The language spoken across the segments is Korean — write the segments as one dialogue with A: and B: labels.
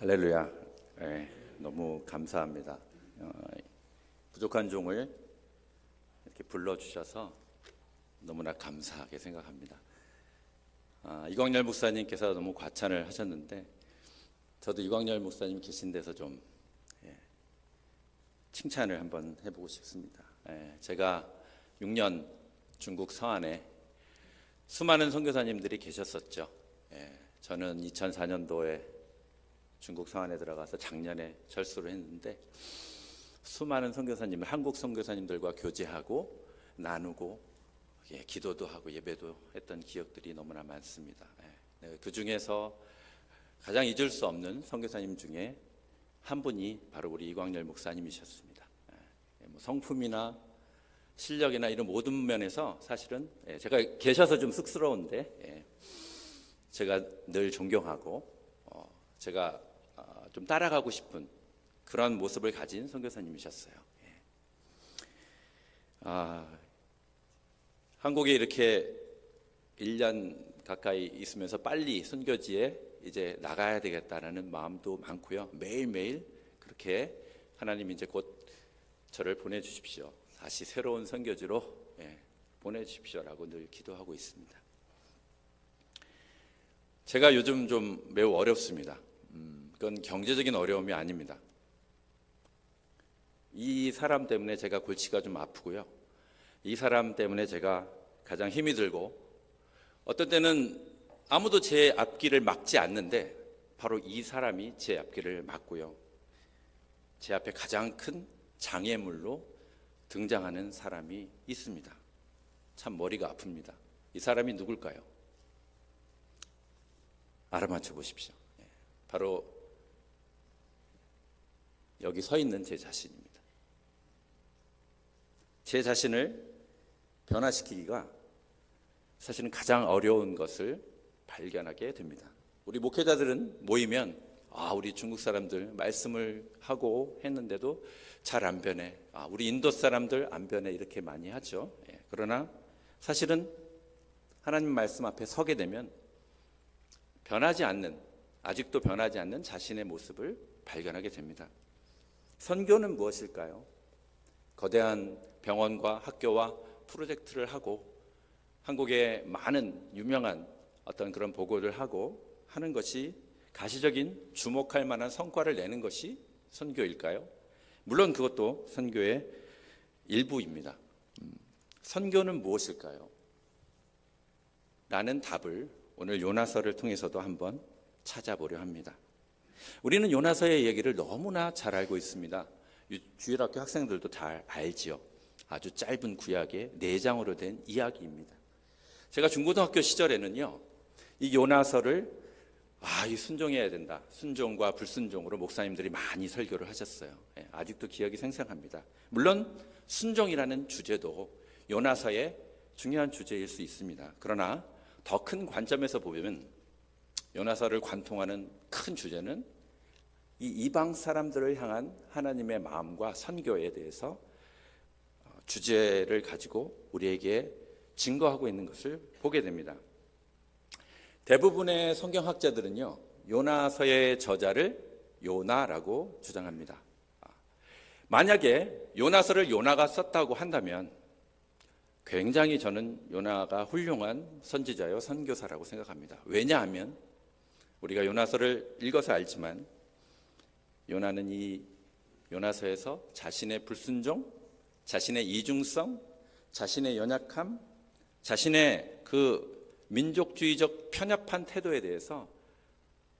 A: 할렐루야. 너무 감사합니다. 부족한 종을 이렇게 불러주셔서 너무나 감사하게 생각합니다. 이광열 목사님께서 너무 과찬을 하셨는데 저도 이광열 목사님 계신 데서 좀 칭찬을 한번 해보고 싶습니다. 제가 6년 중국 서안에 수많은 선교사님들이 계셨었죠. 저는 2004년도에 중국 서안에 들어가서 작년에 철수를 했는데 수많은 선교사님들, 한국 선교사님들과 교제하고 나누고 기도도 하고 예배도 했던 기억들이 너무나 많습니다. 그 중에서 가장 잊을 수 없는 선교사님 중에 한 분이 바로 우리 이광열 목사님이셨습니다. 성품이나 실력이나 이런 모든 면에서 사실은 제가 계셔서 좀 쑥스러운데 제가 늘 존경하고 제가 좀 따라가고 싶은 그런 모습을 가진 선교사님이셨어요. 한국에 이렇게 1년 가까이 있으면서 빨리 선교지에 이제 나가야 되겠다라는 마음도 많고요. 매일매일 그렇게 하나님 이제 곧 저를 보내주십시오. 다시 새로운 선교지로 보내주십시오라고 늘 기도하고 있습니다. 제가 요즘 좀 매우 어렵습니다. 그건 경제적인 어려움이 아닙니다. 이 사람 때문에 제가 골치가 좀 아프고요. 이 사람 때문에 제가 가장 힘이 들고 어떤 때는 아무도 제 앞길을 막지 않는데 바로 이 사람이 제 앞길을 막고요. 제 앞에 가장 큰 장애물로 등장하는 사람이 있습니다. 참 머리가 아픕니다. 이 사람이 누굴까요? 알아맞혀 보십시오. 바로 여기 서 있는 제 자신입니다. 제 자신을 변화시키기가 사실은 가장 어려운 것을 발견하게 됩니다. 우리 목회자들은 모이면 우리 중국 사람들 말씀을 하고 했는데도 잘 안 변해. 우리 인도 사람들 안 변해. 이렇게 많이 하죠. 그러나 사실은 하나님 말씀 앞에 서게 되면 아직도 변하지 않는 자신의 모습을 발견하게 됩니다. 선교는 무엇일까요? 거대한 병원과 학교와 프로젝트를 하고 한국의 많은 유명한 어떤 그런 보고를 하고 하는 것이 가시적인 주목할 만한 성과를 내는 것이 선교일까요? 물론 그것도 선교의 일부입니다. 선교는 무엇일까요? 라는 답을 오늘 요나서를 통해서도 한번 찾아보려 합니다. 우리는 요나서의 얘기를 너무나 잘 알고 있습니다. 주일학교 학생들도 잘 알지요. 아주 짧은 구약의 4장으로 된 이야기입니다. 제가 중고등학교 시절에는요, 이 요나서를 이 순종해야 된다. 순종과 불순종으로 목사님들이 많이 설교를 하셨어요. 아직도 기억이 생생합니다. 물론 순종이라는 주제도 요나서의 중요한 주제일 수 있습니다. 그러나 더 큰 관점에서 보면 요나서를 관통하는 큰 주제는 이 이방 사람들을 향한 하나님의 마음과 선교에 대해서 주제를 가지고 우리에게 증거하고 있는 것을 보게 됩니다. 대부분의 성경학자들은요, 요나서의 저자를 요나라고 주장합니다. 만약에 요나서를 요나가 썼다고 한다면 굉장히 저는 요나가 훌륭한 선지자요 선교사라고 생각합니다. 왜냐하면 우리가 요나서를 읽어서 알지만 요나는 이 요나서에서 자신의 불순종, 자신의 이중성, 자신의 연약함, 자신의 그 민족주의적 편협한 태도에 대해서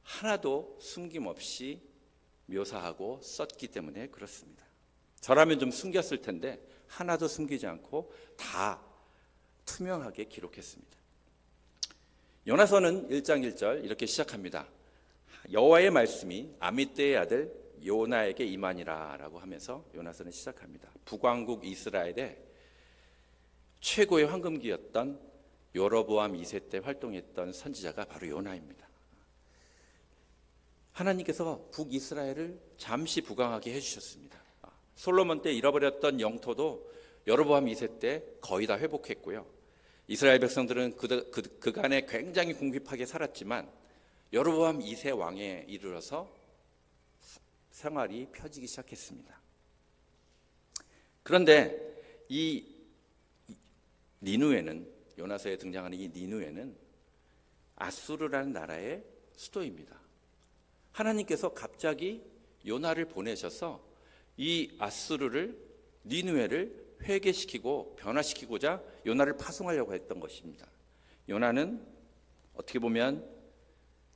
A: 하나도 숨김없이 묘사하고 썼기 때문에 그렇습니다. 저라면 좀 숨겼을 텐데 하나도 숨기지 않고 다 투명하게 기록했습니다. 요나서는 1장 1절 이렇게 시작합니다. 여호와의 말씀이 아미떼의 아들 요나에게 임하니라 라고 하면서 요나서는 시작합니다. 북왕국 이스라엘의 최고의 황금기였던 여로보암 2세 때 활동했던 선지자가 바로 요나입니다. 하나님께서 북이스라엘을 잠시 부강하게 해주셨습니다. 솔로몬 때 잃어버렸던 영토도 여로보암 2세 때 거의 다 회복했고요. 이스라엘 백성들은 그간에 굉장히 궁핍하게 살았지만 여로보암 2세 왕에 이르러서 생활이 펴지기 시작했습니다. 그런데 이 니누에는, 요나서에 등장하는 이 니누에는 아수르라는 나라의 수도입니다. 하나님께서 갑자기 요나를 보내셔서 이 아수르를, 니누에를 회개시키고 변화시키고자 요나를 파송하려고 했던 것입니다. 요나는 어떻게 보면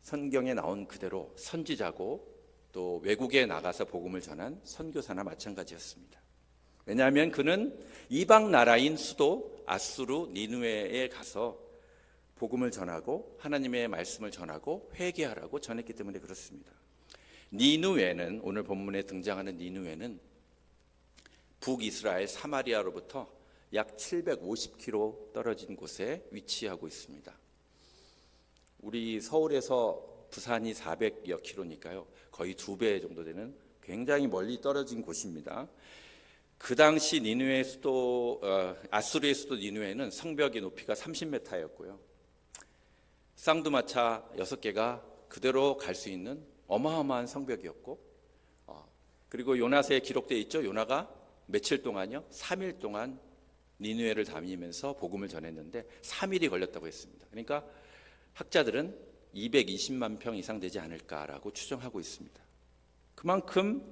A: 성경에 나온 그대로 선지자고 또 외국에 나가서 복음을 전한 선교사나 마찬가지였습니다. 왜냐하면 그는 이방 나라인 수도 아수르 니누에에 가서 복음을 전하고 하나님의 말씀을 전하고 회개하라고 전했기 때문에 그렇습니다. 니누에는, 오늘 본문에 등장하는 니누에는 북이스라엘 사마리아로부터 약 750km 떨어진 곳에 위치하고 있습니다. 우리 서울에서 부산이 400여 킬로니까요, 거의 2배 정도 되는 굉장히 멀리 떨어진 곳입니다. 그 당시 니누의 수도, 아수르의 수도 니누에는 성벽의 높이가 30m였고요. 쌍두마차 6개가 그대로 갈 수 있는 어마어마한 성벽이었고, 그리고 요나서에 기록되어 있죠. 요나가 며칠 동안요? 3일 동안 니누에를 다니면서 복음을 전했는데 3일이 걸렸다고 했습니다. 그러니까 학자들은 220만 평 이상 되지 않을까라고 추정하고 있습니다. 그만큼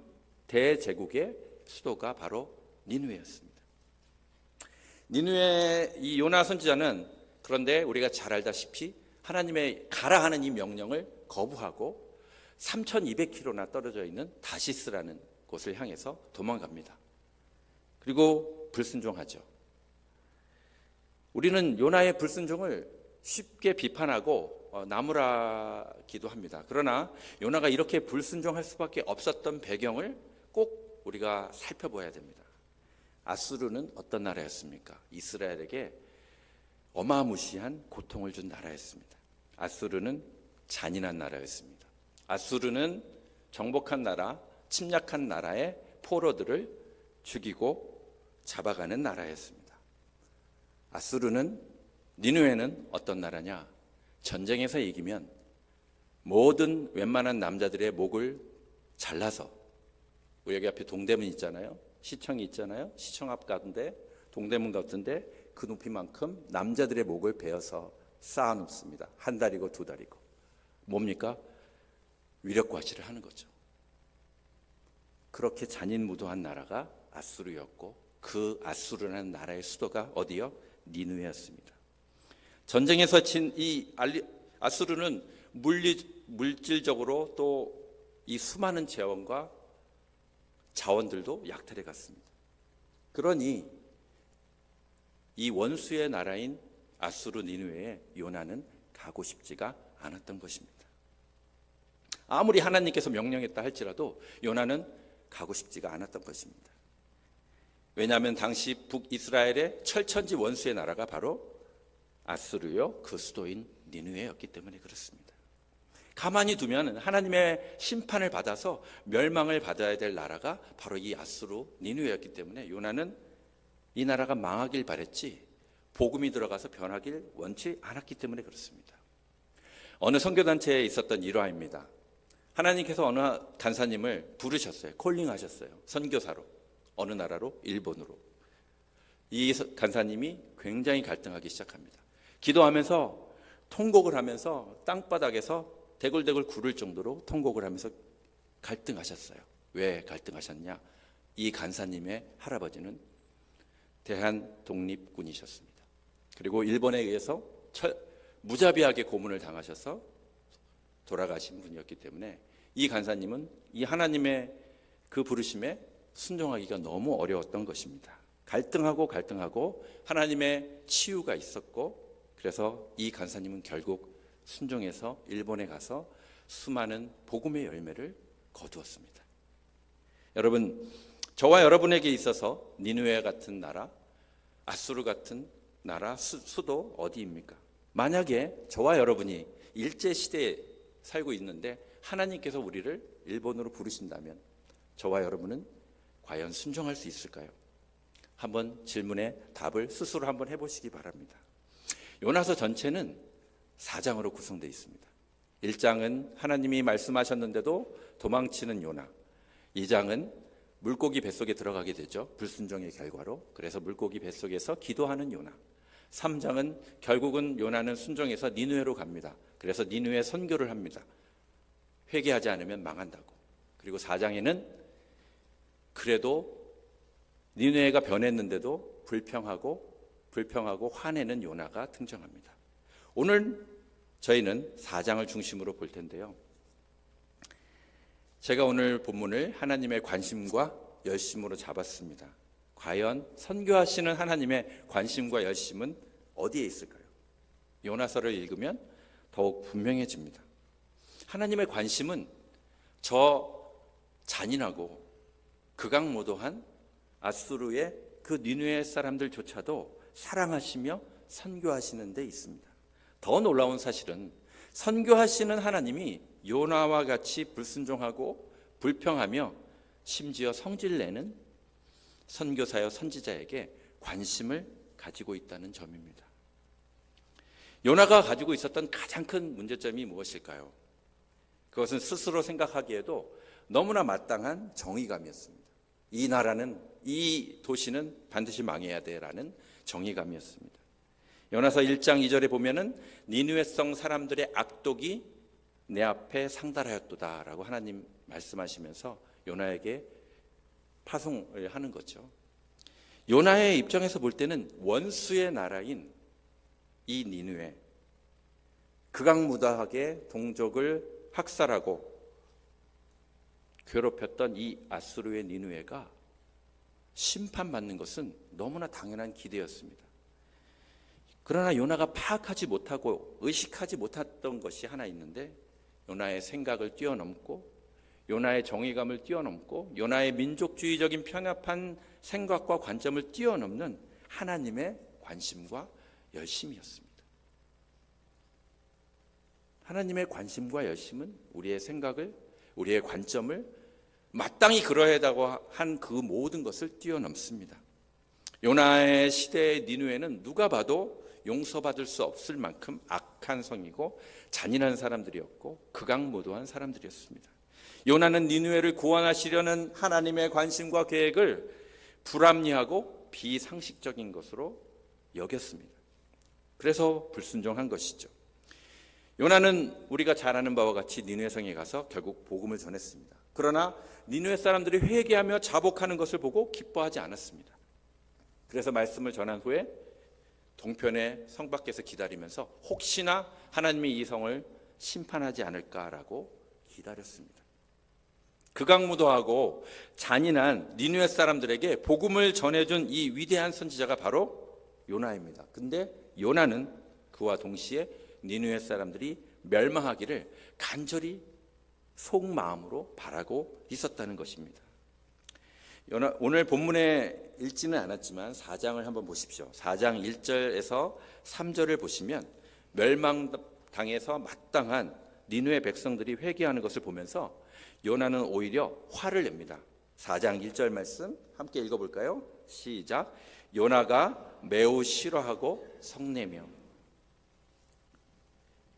A: 대제국의 수도가 바로 니누에였습니다. 니누에 이 요나 선지자는, 그런데 우리가 잘 알다시피 하나님의 가라 하는 이 명령을 거부하고 3200km나 떨어져 있는 다시스라는 곳을 향해서 도망갑니다. 그리고 불순종하죠. 우리는 요나의 불순종을 쉽게 비판하고 나무라기도 합니다. 그러나 요나가 이렇게 불순종할 수밖에 없었던 배경을 꼭 우리가 살펴봐야 됩니다. 아수르는 어떤 나라였습니까? 이스라엘에게 어마무시한 고통을 준 나라였습니다. 아수르는 잔인한 나라였습니다. 아수르는 정복한 나라, 침략한 나라의 포로들을 죽이고 잡아가는 나라였습니다. 아수르는, 니누에는 어떤 나라냐? 전쟁에서 이기면 모든 웬만한 남자들의 목을 잘라서, 여기 앞에 동대문 있잖아요. 시청이 있잖아요. 시청 앞 가운데 동대문 같은데 그 높이만큼 남자들의 목을 베어서 쌓아놓습니다. 한 달이고 두 달이고. 뭡니까? 위력과시를 하는 거죠. 그렇게 잔인무도한 나라가 아수르였고, 그 아수르라는 나라의 수도가 어디요? 니누에였습니다. 전쟁에서 진 이 아수르는 물질적으로 또 이 수많은 재원과 자원들도 약탈해 갔습니다. 그러니 이 원수의 나라인 아수르 니누에에 요나는 가고 싶지가 않았던 것입니다. 아무리 하나님께서 명령했다 할지라도 요나는 가고 싶지가 않았던 것입니다. 왜냐하면 당시 북이스라엘의 철천지 원수의 나라가 바로 아수르요, 그 수도인 니누에였기 때문에 그렇습니다. 가만히 두면 하나님의 심판을 받아서 멸망을 받아야 될 나라가 바로 이 아수르 니누에였기 때문에 요나는 이 나라가 망하길 바랬지 복음이 들어가서 변하길 원치 않았기 때문에 그렇습니다. 어느 선교단체에 있었던 일화입니다. 하나님께서 어느 간사님을 부르셨어요. 콜링하셨어요. 선교사로. 어느 나라로? 일본으로. 이 간사님이 굉장히 갈등하기 시작합니다. 기도하면서 통곡을 하면서 땅바닥에서 대굴대굴 구를 정도로 통곡을 하면서 갈등하셨어요. 왜 갈등하셨냐? 이 간사님의 할아버지는 대한독립군이셨습니다. 그리고 일본에 의해서 무자비하게 고문을 당하셔서 돌아가신 분이었기 때문에 이 간사님은 이 하나님의 그 부르심에 순종하기가 너무 어려웠던 것입니다. 갈등하고 하나님의 치유가 있었고, 그래서 이 간사님은 결국 순종해서 일본에 가서 수많은 복음의 열매를 거두었습니다. 여러분, 저와 여러분에게 있어서 니누에 같은 나라, 아수르 같은 나라, 수도 어디입니까? 만약에 저와 여러분이 일제시대에 살고 있는데 하나님께서 우리를 일본으로 부르신다면 저와 여러분은 과연 순종할 수 있을까요? 한번 질문에 답을 스스로 한번 해보시기 바랍니다. 요나서 전체는 4장으로 구성되어 있습니다. 1장은 하나님이 말씀하셨는데도 도망치는 요나, 2장은 물고기 뱃속에 들어가게 되죠. 불순종의 결과로. 그래서 물고기 뱃속에서 기도하는 요나. 3장은 결국은 요나는 순종해서 니느웨로 갑니다. 그래서 니느웨 선교를 합니다. 회개하지 않으면 망한다고. 그리고 4장에는 그래도 니느웨가 변했는데도 불평하고 화내는 요나가 등장합니다. 오늘 저희는 4장을 중심으로 볼 텐데요. 제가 오늘 본문을 하나님의 관심과 열심으로 잡았습니다. 과연 선교하시는 하나님의 관심과 열심은 어디에 있을까요? 요나서를 읽으면 더욱 분명해집니다. 하나님의 관심은 저 잔인하고 극악무도한 아수르의 그 니느웨 사람들조차도 사랑하시며 선교하시는 데 있습니다. 더 놀라운 사실은 선교하시는 하나님이 요나와 같이 불순종하고 불평하며 심지어 성질내는 선교사여 선지자에게 관심을 가지고 있다는 점입니다. 요나가 가지고 있었던 가장 큰 문제점이 무엇일까요? 그것은 스스로 생각하기에도 너무나 마땅한 정의감이었습니다. 이 나라는, 이 도시는 반드시 망해야 돼라는 정의감이었습니다. 요나서 1장 2절에 보면은 니느웨성 사람들의 악독이 내 앞에 상달하였도다라고 하나님 말씀하시면서 요나에게 파송을 하는 거죠. 요나의 입장에서 볼 때는 원수의 나라인 이 니느웨, 극악무도하게 동족을 학살하고 괴롭혔던 이 아수르의 니느웨가 심판받는 것은 너무나 당연한 기대였습니다. 그러나 요나가 파악하지 못하고 의식하지 못했던 것이 하나 있는데, 요나의 생각을 뛰어넘고 요나의 정의감을 뛰어넘고 요나의 민족주의적인 편협한 생각과 관점을 뛰어넘는 하나님의 관심과 열심이었습니다. 하나님의 관심과 열심은 우리의 생각을, 우리의 관점을 마땅히 그러하다고 한 그 모든 것을 뛰어넘습니다. 요나의 시대의 니느웨는 누가 봐도 용서받을 수 없을 만큼 악한 성이고 잔인한 사람들이었고 극악무도한 사람들이었습니다. 요나는 니느웨를 구원하시려는 하나님의 관심과 계획을 불합리하고 비상식적인 것으로 여겼습니다. 그래서 불순종한 것이죠. 요나는 우리가 잘 아는 바와 같이 니느웨 성에 가서 결국 복음을 전했습니다. 그러나 니느웨 사람들이 회개하며 자복하는 것을 보고 기뻐하지 않았습니다. 그래서 말씀을 전한 후에 동편의 성 밖에서 기다리면서 혹시나 하나님이 이 성을 심판하지 않을까라고 기다렸습니다. 극악무도하고 잔인한 니느웨 사람들에게 복음을 전해준 이 위대한 선지자가 바로 요나입니다. 근데 요나는 그와 동시에 니느웨 사람들이 멸망하기를 간절히 속마음으로 바라고 있었다는 것입니다. 오늘 본문에 읽지는 않았지만 4장을 한번 보십시오. 4장 1절에서 3절을 보시면 멸망당해서 마땅한 니느웨 백성들이 회개하는 것을 보면서 요나는 오히려 화를 냅니다. 4장 1절 말씀 함께 읽어볼까요? 시작. 요나가 매우 싫어하고 성내며.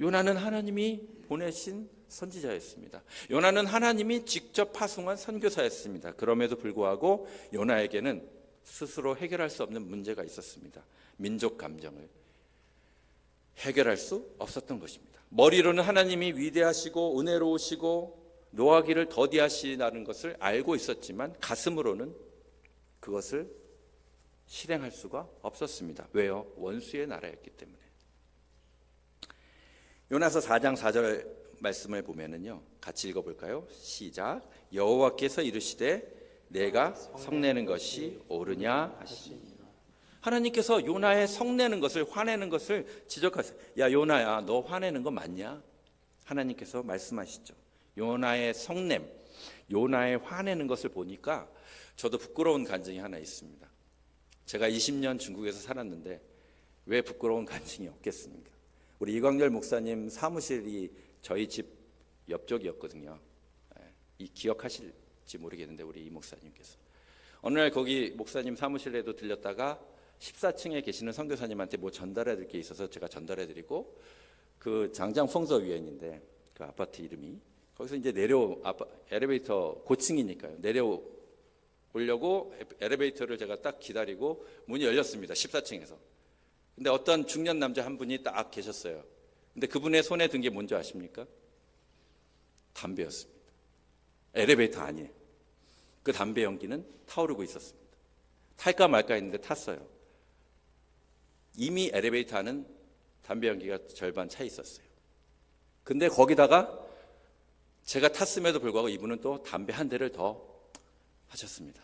A: 요나는 하나님이 보내신 선지자였습니다. 요나는 하나님이 직접 파송한 선교사였습니다. 그럼에도 불구하고 요나에게는 스스로 해결할 수 없는 문제가 있었습니다. 민족 감정을 해결할 수 없었던 것입니다. 머리로는 하나님이 위대하시고 은혜로우시고 노하기를 더디하시다는 것을 알고 있었지만 가슴으로는 그것을 실행할 수가 없었습니다. 왜요? 원수의 나라였기 때문에. 요나서 4장 4절 말씀을 보면은요, 같이 읽어볼까요? 시작. 여호와께서 이르시되 내가 성내는 것이 옳으냐 하시니. 하나님께서 요나의 성내는 것을, 화내는 것을 지적하세요. 야 요나야, 너 화내는 거 맞냐? 하나님께서 말씀하시죠. 요나의 성냄, 요나의 화내는 것을 보니까 저도 부끄러운 간증이 하나 있습니다. 제가 20년 중국에서 살았는데 왜 부끄러운 간증이 없겠습니까? 우리 이광열 목사님 사무실이 저희 집 옆쪽이었거든요. 이 기억하실지 모르겠는데 우리 이 목사님께서 어느 날 거기 목사님 사무실에도 들렸다가 14층에 계시는 선교사님한테 뭐 전달해 드릴 게 있어서 제가 전달해 드리고, 그 장장 풍서 위엔인데 그 아파트 이름이 거기서 이제 엘리베이터 고층이니까요. 내려오려고 엘리베이터를 제가 딱 기다리고 문이 열렸습니다. 14층에서. 근데 어떤 중년 남자 한 분이 딱 계셨어요. 근데 그분의 손에 든 게 뭔지 아십니까? 담배였습니다. 엘리베이터 아니에요. 그 담배 연기는 타오르고 있었습니다. 탈까 말까 했는데 탔어요. 이미 엘리베이터 안은 담배 연기가 절반 차 있었어요. 근데 거기다가 제가 탔음에도 불구하고 이분은 또 담배 한 대를 더 하셨습니다.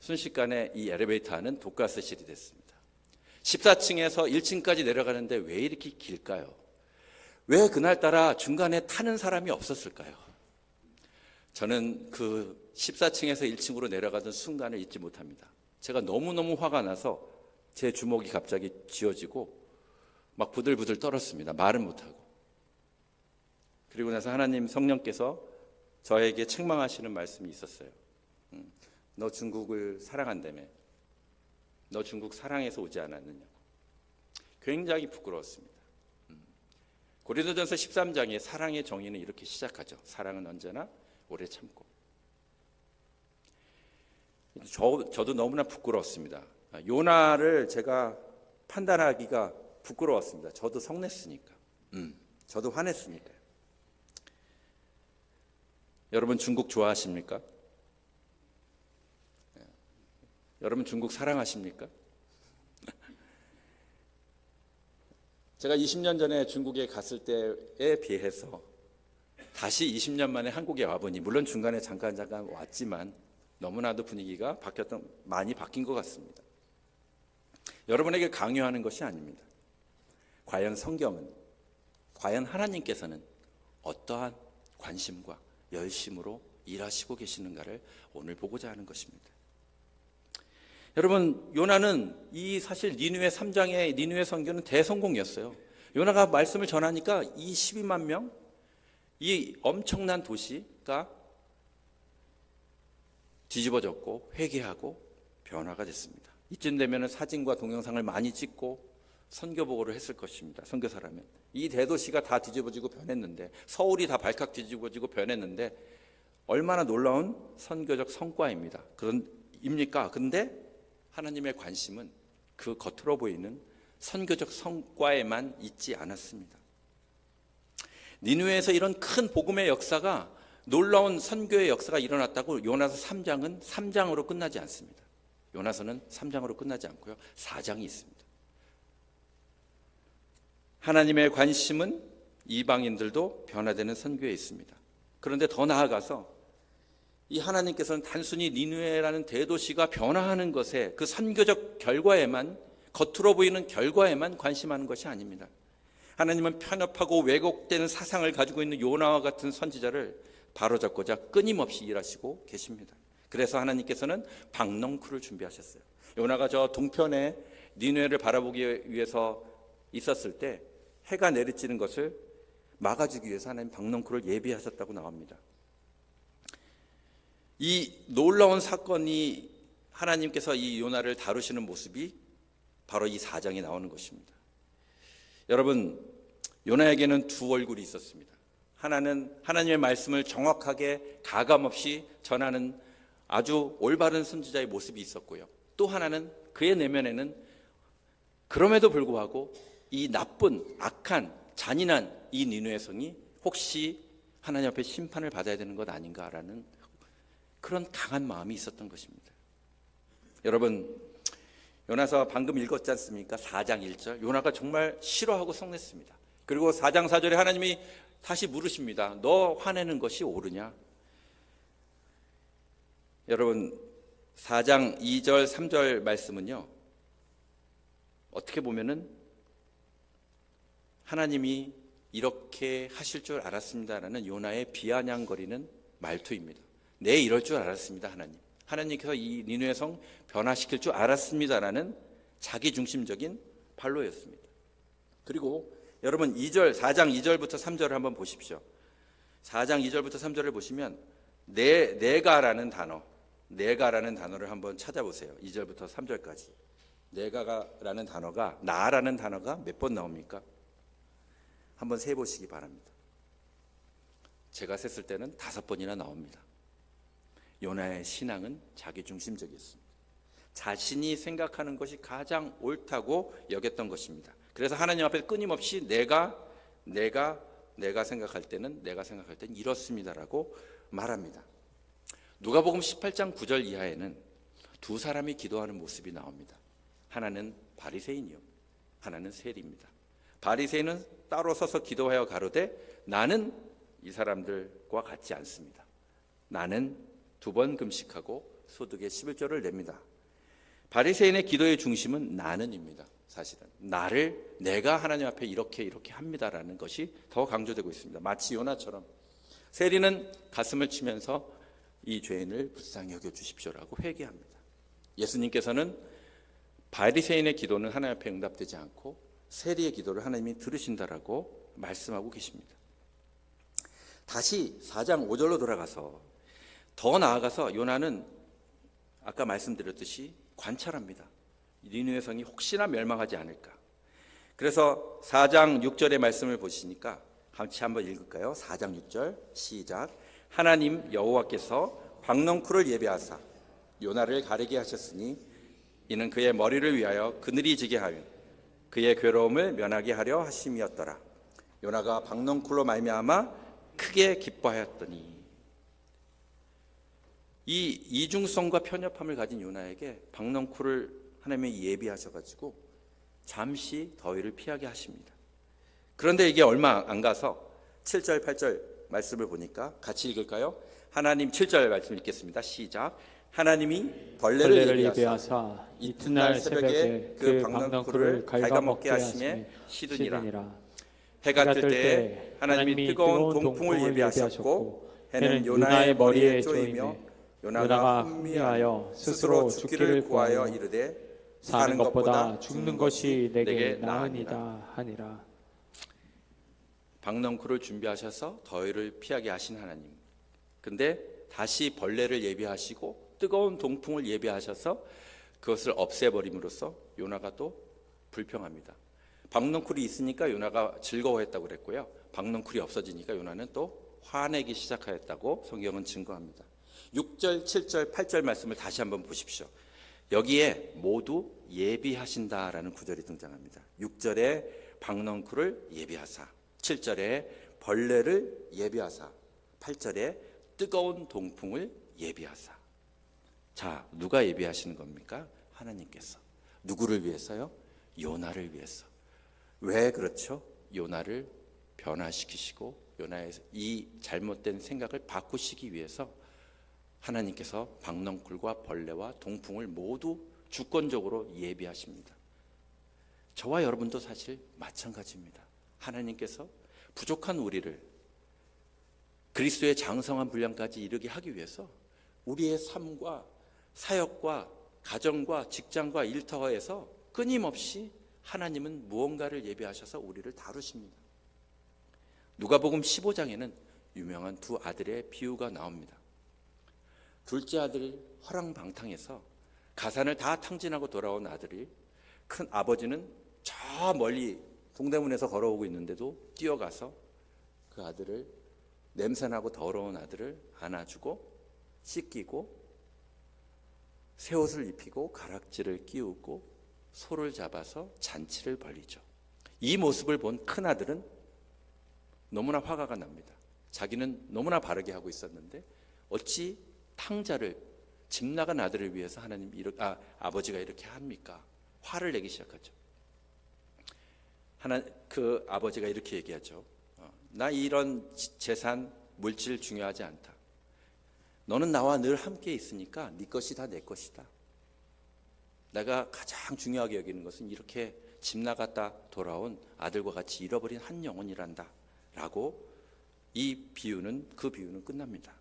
A: 순식간에 이 엘리베이터 안은 독가스실이 됐습니다. 14층에서 1층까지 내려가는데 왜 이렇게 길까요? 왜 그날따라 중간에 타는 사람이 없었을까요? 저는 그 14층에서 1층으로 내려가던 순간을 잊지 못합니다. 제가 너무너무 화가 나서 제 주먹이 갑자기 쥐어지고 막 부들부들 떨었습니다. 말은 못하고. 그리고 나서 하나님 성령께서 저에게 책망하시는 말씀이 있었어요. 너 중국을 사랑한다며. 너 중국 사랑해서 오지 않았느냐고. 굉장히 부끄러웠습니다. 고린도전서 13장에 사랑의 정의는 이렇게 시작하죠. 사랑은 언제나 오래 참고. 저도 너무나 부끄러웠습니다. 요나를 제가 판단하기가 부끄러웠습니다. 저도 성냈으니까. 저도 화냈으니까요. 여러분 중국 좋아하십니까? 여러분 중국 사랑하십니까? 제가 20년 전에 중국에 갔을 때에 비해서 다시 20년 만에 한국에 와보니 물론 중간에 잠깐 왔지만 너무나도 분위기가 많이 바뀐 것 같습니다. 여러분에게 강요하는 것이 아닙니다. 과연 성경은, 과연 하나님께서는 어떠한 관심과 열심으로 일하시고 계시는가를 오늘 보고자 하는 것입니다. 여러분, 요나는 이 사실 니느웨 3장의 니느웨 선교는 대성공이었어요. 요나가 말씀을 전하니까 이 12만 명, 이 엄청난 도시가 뒤집어졌고 회개하고 변화가 됐습니다. 이쯤 되면 사진과 동영상을 많이 찍고 선교 보고를 했을 것입니다. 선교사라면. 이 대도시가 다 뒤집어지고 변했는데, 서울이 다 발칵 뒤집어지고 변했는데 얼마나 놀라운 선교적 성과입니다. 입니까? 근데 하나님의 관심은 그 겉으로 보이는 선교적 성과에만 있지 않았습니다. 니느웨에서 이런 큰 복음의 역사가, 놀라운 선교의 역사가 일어났다고 요나서 3장은 3장으로 끝나지 않습니다. 요나서는 3장으로 끝나지 않고요. 4장이 있습니다. 하나님의 관심은 이방인들도 변화되는 선교에 있습니다. 그런데 더 나아가서 이 하나님께서는 단순히 니느웨라는 대도시가 변화하는 것에, 그 선교적 결과에만, 겉으로 보이는 결과에만 관심하는 것이 아닙니다. 하나님은 편협하고 왜곡된 사상을 가지고 있는 요나와 같은 선지자를 바로잡고자 끊임없이 일하시고 계십니다. 그래서 하나님께서는 박넝쿨을 준비하셨어요. 요나가 저 동편에 니느웨를 바라보기 위해서 있었을 때 해가 내리쬐는 것을 막아주기 위해서 하나님 박넝쿨을 예비하셨다고 나옵니다. 이 놀라운 사건이, 하나님께서 이 요나를 다루시는 모습이 바로 이 4장에 나오는 것입니다. 여러분, 요나에게는 두 얼굴이 있었습니다. 하나는 하나님의 말씀을 정확하게 가감없이 전하는 아주 올바른 선지자의 모습이 있었고요. 또 하나는 그의 내면에는 그럼에도 불구하고 이 나쁜, 악한, 잔인한 이 니느웨 성이 혹시 하나님 앞에 심판을 받아야 되는 것 아닌가라는 그런 강한 마음이 있었던 것입니다. 여러분, 요나서 방금 읽었지 않습니까? 4장 1절. 요나가 정말 싫어하고 성냈습니다. 그리고 4장 4절에 하나님이 다시 물으십니다. 너 화내는 것이 옳으냐? 여러분, 4장 2절 3절 말씀은요, 어떻게 보면은 하나님이 이렇게 하실 줄 알았습니다라는 요나의 비아냥거리는 말투입니다. 네, 이럴 줄 알았습니다. 하나님께서 이 니느웨 성 변화시킬 줄 알았습니다라는 자기중심적인 반로였습니다. 그리고 여러분 4장 2절부터 3절을 한번 보십시오. 4장 2절부터 3절을 보시면 내가라는 단어를 한번 찾아보세요. 2절부터 3절까지. 내가라는 단어가, 나라는 단어가 몇 번 나옵니까? 한번 세보시기 바랍니다. 제가 셌을 때는 5번이나 나옵니다. 요나의 신앙은 자기중심적이었습니다. 자신이 생각하는 것이 가장 옳다고 여겼던 것입니다. 그래서 하나님 앞에 끊임없이 내가 생각할 때는 이렇습니다라고 말합니다. 누가복음 18장 9절 이하에는 두 사람이 기도하는 모습이 나옵니다. 하나는 바리새인이요, 하나는 세리입니다. 바리새인은 따로 서서 기도하여 가로되 나는 이 사람들과 같지 않습니다. 나는 2번 금식하고 소득의 11조를 냅니다. 바리새인의 기도의 중심은 나는입니다. 사실은 내가 하나님 앞에 이렇게 합니다라는 것이 더 강조되고 있습니다. 마치 요나처럼 세리는 가슴을 치면서 이 죄인을 불쌍히 여겨 주십시오라고 회개합니다. 예수님께서는 바리새인의 기도는 하나님 앞에 응답되지 않고 세리의 기도를 하나님이 들으신다라고 말씀하고 계십니다. 다시 4장 5절로 돌아가서 더 나아가서 요나는 아까 말씀드렸듯이 관찰합니다. 니느웨 성이 혹시나 멸망하지 않을까. 그래서 4장 6절의 말씀을 보시니까 같이 한번 읽을까요? 4장 6절 시작. 하나님 여호와께서 박넝쿨을 예비하사 요나를 가리게 하셨으니 이는 그의 머리를 위하여 그늘이 지게 하여 그의 괴로움을 면하게 하려 하심이었더라. 요나가 박넝쿨로 말미암아 크게 기뻐하였더니. 이 이중성과 편협함을 가진 요나에게 박넝쿨을 하나님이 예비하셔가지고 잠시 더위를 피하게 하십니다. 그런데 이게 얼마 안 가서 7절 8절 말씀을 보니까 같이 읽을까요? 하나님 7절 말씀 읽겠습니다. 시작. 하나님이 벌레를 예비하사 이튿날 새벽에 그 박넝쿨을 갉아먹게 하심에 시드니라. 해가 뜰 때 하나님이 뜨거운 동풍을 예비하셨고 해는 요나의 머리에 쪼이며 요나가 흥미하여 스스로 죽기를 구하여 이르되 사는 것보다 죽는 것이 내게 나으니라 하니라. 박넝쿨을 준비하셔서 더위를 피하게 하신 하나님. 근데 다시 벌레를 예비하시고 뜨거운 동풍을 예비하셔서 그것을 없애버림으로써 요나가 또 불평합니다. 박넝쿨이 있으니까 요나가 즐거워했다고 그랬고요. 박넝쿨이 없어지니까 요나는 또 화내기 시작하였다고 성경은 증거합니다. 6절, 7절, 8절 말씀을 다시 한번 보십시오. 여기에 모두 예비하신다라는 구절이 등장합니다. 6절에 박넝쿨을 예비하사, 7절에 벌레를 예비하사, 8절에 뜨거운 동풍을 예비하사. 자, 누가 예비하시는 겁니까? 하나님께서. 누구를 위해서요? 요나를 위해서. 왜 그렇죠? 요나를 변화시키시고 요나의 이 잘못된 생각을 바꾸시기 위해서 하나님께서 박넝쿨과 벌레와 동풍을 모두 주권적으로 예비하십니다. 저와 여러분도 사실 마찬가지입니다. 하나님께서 부족한 우리를 그리스도의 장성한 분량까지 이르게 하기 위해서 우리의 삶과 사역과 가정과 직장과 일터에서 끊임없이 하나님은 무언가를 예비하셔서 우리를 다루십니다. 누가복음 15장에는 유명한 두 아들의 비유가 나옵니다. 둘째 아들 허랑방탕해서 가산을 다 탕진하고 돌아온 아들이 큰 아버지는 저 멀리 동대문에서 걸어오고 있는데도 뛰어가서 그 아들을 냄새나고 더러운 아들을 안아주고 씻기고 새 옷을 입히고 가락지를 끼우고 소를 잡아서 잔치를 벌이죠. 이 모습을 본 큰아들은 너무나 화가 납니다. 자기는 너무나 바르게 하고 있었는데 어찌 탕자를 집 나간 아들을 위해서 아버지가 이렇게 합니까? 화를 내기 시작하죠. 그 아버지가 이렇게 얘기하죠. 나 이런 재산, 물질 중요하지 않다. 너는 나와 늘 함께 있으니까 네 것이 다 내 것이다. 내가 가장 중요하게 여기는 것은 이렇게 집 나갔다 돌아온 아들과 같이 잃어버린 한 영혼이란다 라고 그 비유는 끝납니다.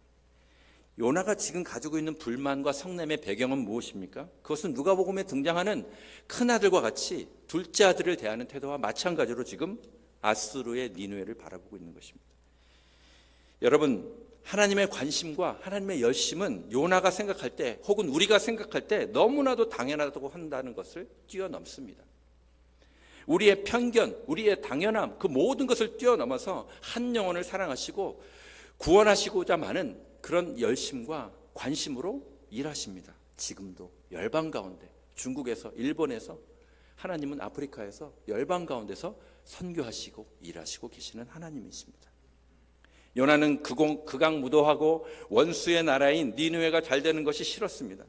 A: 요나가 지금 가지고 있는 불만과 성냄의 배경은 무엇입니까? 그것은 누가복음에 등장하는 큰아들과 같이 둘째 아들을 대하는 태도와 마찬가지로 지금 아수르의 니느웨를 바라보고 있는 것입니다. 여러분, 하나님의 관심과 하나님의 열심은 요나가 생각할 때 혹은 우리가 생각할 때 너무나도 당연하다고 한다는 것을 뛰어넘습니다. 우리의 편견, 우리의 당연함, 그 모든 것을 뛰어넘어서 한 영혼을 사랑하시고 구원하시고자 많은 그런 열심과 관심으로 일하십니다. 지금도 열방 가운데, 중국에서, 일본에서, 하나님은 아프리카에서 열방 가운데서 선교하시고 일하시고 계시는 하나님이십니다. 요나는 극악무도하고 원수의 나라인 니느웨가 잘 되는 것이 싫었습니다.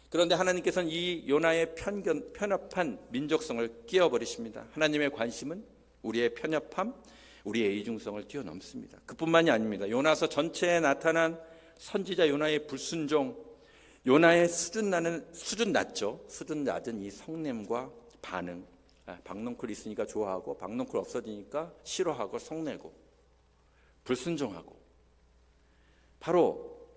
A: 그런데 하나님께서는 이 요나의 편협한 민족성을 끼워버리십니다. 하나님의 관심은 우리의 편협함, 우리의 이중성을 뛰어넘습니다. 그뿐만이 아닙니다. 요나서 전체에 나타난 선지자 요나의 불순종, 요나의 수준 낮죠. 수준 낮은 이 성냄과 반응, 박농쿨 있으니까 좋아하고 박농쿨 없어지니까 싫어하고 성내고 불순종하고, 바로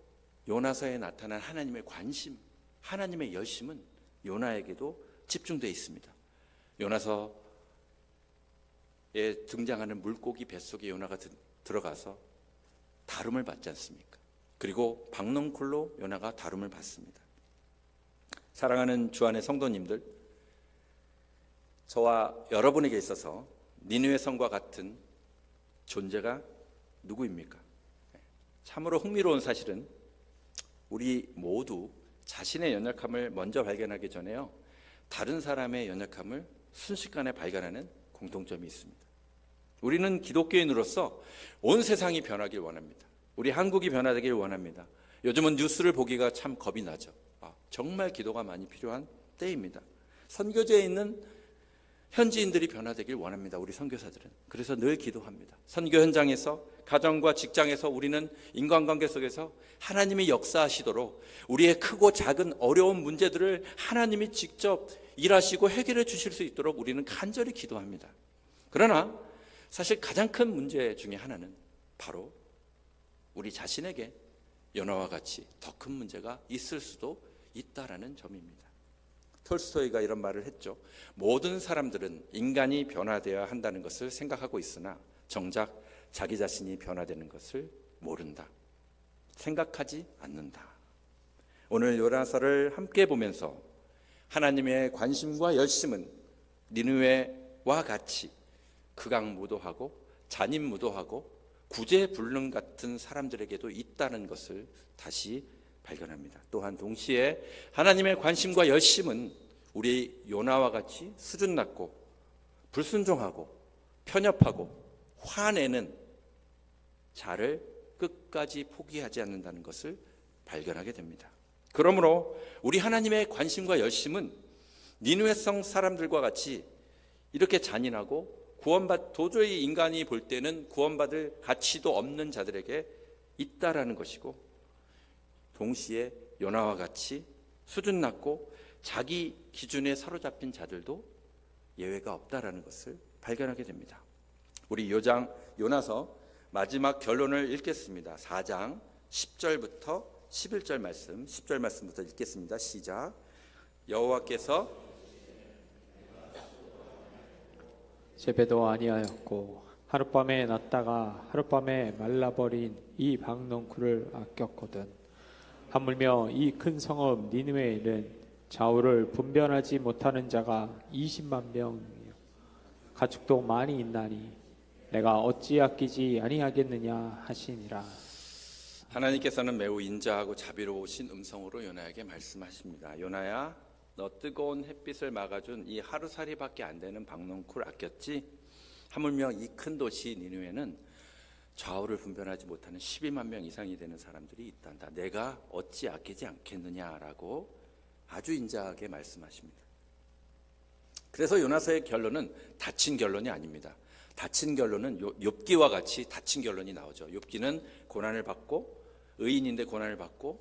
A: 요나서에 나타난 하나님의 관심, 하나님의 열심은 요나에게도 집중되어 있습니다. 요나서에 등장하는 물고기 뱃속에 요나가 들어가서 다름을 받지 않습니까? 그리고 박농쿨로 요나가 다름을 받습니다. 사랑하는 주 안의 성도님들, 저와 여러분에게 있어서 니느웨 성과 같은 존재가 누구입니까? 참으로 흥미로운 사실은 우리 모두 자신의 연약함을 먼저 발견하기 전에요, 다른 사람의 연약함을 순식간에 발견하는 공통점이 있습니다. 우리는 기독교인으로서 온 세상이 변하길 원합니다. 우리 한국이 변화되길 원합니다. 요즘은 뉴스를 보기가 참 겁이 나죠. 정말 기도가 많이 필요한 때입니다. 선교지에 있는 현지인들이 변화되길 원합니다. 우리 선교사들은. 그래서 늘 기도합니다. 선교 현장에서, 가정과 직장에서, 우리는 인간관계 속에서 하나님이 역사하시도록 우리의 크고 작은 어려운 문제들을 하나님이 직접 일하시고 해결해 주실 수 있도록 우리는 간절히 기도합니다. 그러나 사실 가장 큰 문제 중에 하나는 바로 우리 자신에게 요나와 같이 더 큰 문제가 있을 수도 있다라는 점입니다. 톨스토이가 이런 말을 했죠. 모든 사람들은 인간이 변화되어야 한다는 것을 생각하고 있으나 정작 자기 자신이 변화되는 것을 모른다. 생각하지 않는다. 오늘 요나서를 함께 보면서 하나님의 관심과 열심은 니느웨와 같이 극악무도하고 잔인무도하고 구제불능 같은 사람들에게도 있다는 것을 다시 발견합니다. 또한 동시에 하나님의 관심과 열심은 우리 요나와 같이 수준 낮고 불순종하고 편협하고 화내는 자를 끝까지 포기하지 않는다는 것을 발견하게 됩니다. 그러므로 우리 하나님의 관심과 열심은 니느웨성 사람들과 같이 이렇게 잔인하고 도저히 인간이 볼 때는 구원받을 가치도 없는 자들에게 있다라는 것이고, 동시에 요나와 같이 수준 낮고 자기 기준에 사로잡힌 자들도 예외가 없다라는 것을 발견하게 됩니다. 우리 요나서 마지막 결론을 읽겠습니다. 4장 10절부터 11절 말씀, 10절 말씀부터 읽겠습니다. 시작. 여호와께서
B: 재배도 아니하였고 하룻밤에 났다가 하룻밤에 말라버린 이 박농쿨을 아꼈거든. 하물며 이 큰 성읍 니느웨에는 좌우를 분별하지 못하는 자가 20만 명이요 가축도 많이 있나니 내가 어찌 아끼지 아니하겠느냐 하시니라.
A: 하나님께서는 매우 인자하고 자비로우신 음성으로 요나에게 말씀하십니다. 요나야, 너 뜨거운 햇빛을 막아준 이 하루살이밖에 안 되는 박농쿨 아꼈지? 하물며 이 큰 도시 니느웨는 좌우를 분별하지 못하는 12만 명 이상이 되는 사람들이 있단다. 내가 어찌 아끼지 않겠느냐라고 아주 인자하게 말씀하십니다. 그래서 요나서의 결론은 다친 결론이 아닙니다. 다친 결론은 욥기와 같이 다친 결론이 나오죠. 욥기는 고난을 받고, 의인인데 고난을 받고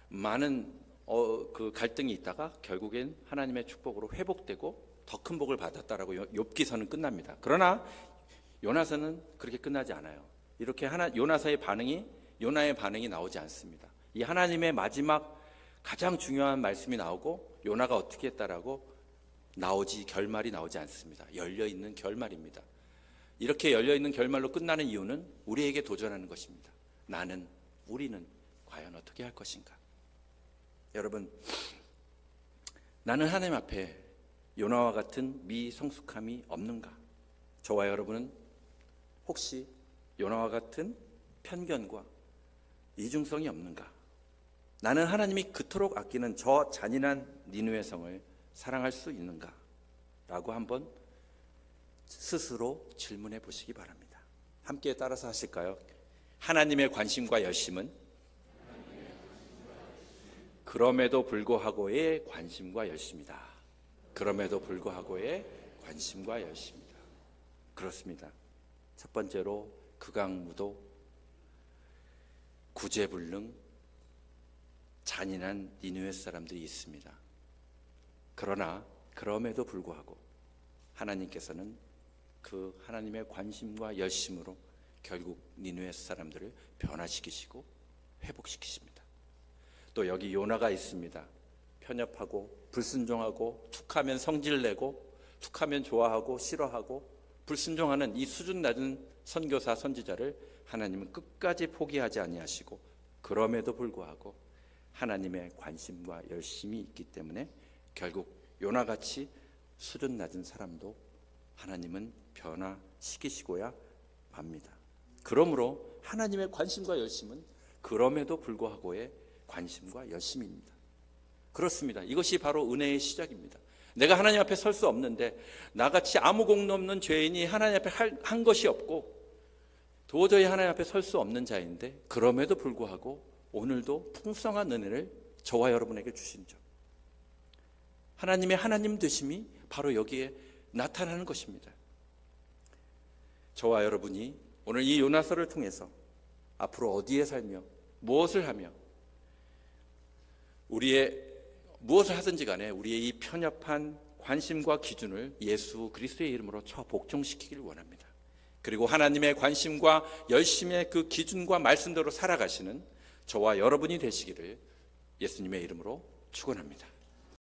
A: 많은 그 갈등이 있다가 결국엔 하나님의 축복으로 회복되고 더 큰 복을 받았다라고 욥기서는 끝납니다. 그러나 요나서는 그렇게 끝나지 않아요. 이렇게 요나의 반응이 나오지 않습니다. 이 하나님의 마지막 가장 중요한 말씀이 나오고 요나가 어떻게 했다라고 결말이 나오지 않습니다. 열려있는 결말입니다. 이렇게 열려있는 결말로 끝나는 이유는 우리에게 도전하는 것입니다. 우리는 과연 어떻게 할 것인가? 여러분, 나는 하나님 앞에 요나와 같은 미성숙함이 없는가? 저와 여러분은 혹시 요나와 같은 편견과 이중성이 없는가? 나는 하나님이 그토록 아끼는 저 잔인한 니느웨 성을 사랑할 수 있는가? 라고 한번 스스로 질문해 보시기 바랍니다. 함께 따라서 하실까요? 하나님의 관심과 열심은 그럼에도 불구하고의 관심과 열심이다. 그럼에도 불구하고의 관심과 열심이다. 그렇습니다. 첫 번째로 극악무도, 구제불능, 잔인한 니느웨 사람들이 있습니다. 그러나 그럼에도 불구하고 하나님께서는 그 하나님의 관심과 열심으로 결국 니느웨 사람들을 변화시키시고 회복시키십니다. 또 여기 요나가 있습니다. 편협하고 불순종하고 툭하면 성질내고 툭하면 좋아하고 싫어하고 불순종하는 이 수준 낮은 선교사 선지자를 하나님은 끝까지 포기하지 아니하시고 그럼에도 불구하고 하나님의 관심과 열심이 있기 때문에 결국 요나같이 수준 낮은 사람도 하나님은 변화시키시고야 합니다. 그러므로 하나님의 관심과 열심은 그럼에도 불구하고의 관심과 열심입니다. 그렇습니다. 이것이 바로 은혜의 시작입니다. 내가 하나님 앞에 설 수 없는데 나같이 아무 공로 없는 죄인이 하나님 앞에 한 것이 없고 도저히 하나님 앞에 설 수 없는 자인데 그럼에도 불구하고 오늘도 풍성한 은혜를 저와 여러분에게 주신 점, 하나님의 하나님 되심이 바로 여기에 나타나는 것입니다. 저와 여러분이 오늘 이 요나서를 통해서 앞으로 어디에 살며 무엇을 하며 무엇을 하든지 간에 우리의 이 편협한 관심과 기준을 예수 그리스도의 이름으로 복종시키길 원합니다. 그리고 하나님의 관심과 열심의 그 기준과 말씀대로 살아가시는 저와 여러분이 되시기를 예수님의 이름으로 축원합니다.